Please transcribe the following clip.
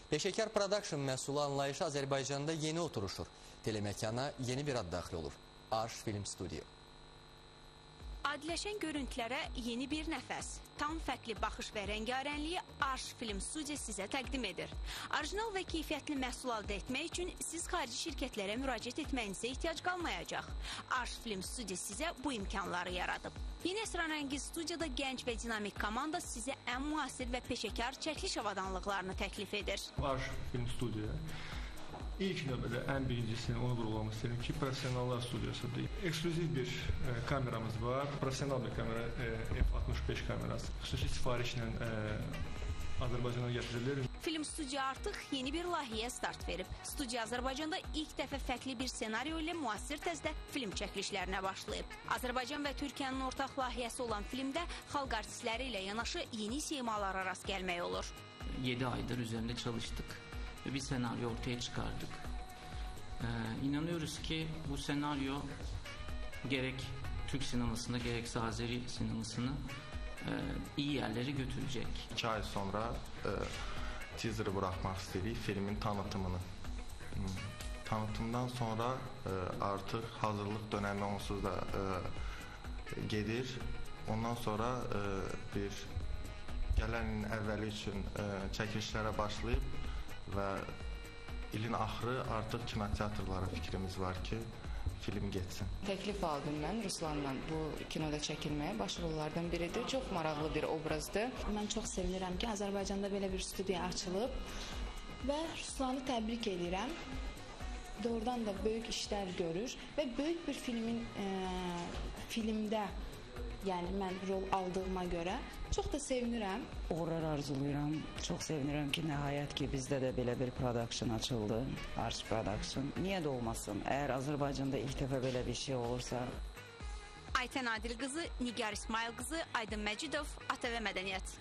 Peşəkar Production məhsulu anlayışı Azərbaycanda yeni oturuşur. Teleməkana yeni bir ad daxil olur. Arş Film Studio. Adiləşən görüntülərə yeni bir nəfəs, tam fərqli baxış və rəngarənliyi Arş Film Studio sizə təqdim edir. Orijinal və keyfiyyətli məhsul əldə etmək üçün siz xarici şirkətlərə müraciət etməyinizə ehtiyac qalmayacaq. Arş Film Studio sizə bu imkanları yaradıb. Yeni əsrarəngiz studiyada gənc və dinamik komanda sizə ən müasir və peşəkar çəkiliş avadanlıqlarını təklif edir. Arş Film Studio İlk növbədə ən birincisini onu vurgulamaq istəyirəm ki, professionallar studiyasıdır. Eksklüziv bir kameramız var. Professional bir kamera F65 kamerası. Xüsusi sifarişlə Azərbaycana gətirilir. Film Studio artıq yeni bir layihəyə start verib. Studiya Azərbaycanda ilk dəfə fərqli bir senaryo ilə müasir tərzdə film çəkilişlərinə başlayıb. Azərbaycan və Türkiyənin ortaq layihəsi olan filmdə xalq artistləri ilə yanaşı yeni simalara rast gəlmək olur. 7 aydır üzerinde çalıştık. Ve bir senaryo ortaya çıkardık. İnanıyoruz ki bu senaryo gerek Türk sinemasında gerekse Azeri sinemasını iyi yerlere götürecek. 2 ay sonra teaser'ı bırakmak istedik, filmin tanıtımını. Tanıtımdan sonra artık hazırlık dönemi onsuz da gedir. Ondan sonra bir gelen əvvəli üçün çəkilişlərə başlayıb və ilin axırı artıq kinoteatrlara fikrimiz var ki, film geçsin. Təklif aldım mən Ruslanla bu kinoda çəkilməyə. Başrollardan biridir. Çox maraqlı bir obrazdır. Mən çox sevinirəm ki, Azərbaycanda belə bir studiya açılıb və Ruslanı təbrik edirəm. Doğrudan da böyük işlər görür və böyük bir filmdə yəni mən rol aldığıma görə çox da sevinirəm. Uğurlar arzulayıram. Çox sevinirəm ki, nəhayət ki, bizdə də belə bir production açıldı. Arş Production. Niyə də olmasın? Əgər Azərbaycanda ilk dəfə belə bir şey olursa. Aytən Adil qızı, Nigar İsmail qızı, Aydın Məcidov, ATV Mədəniyyət.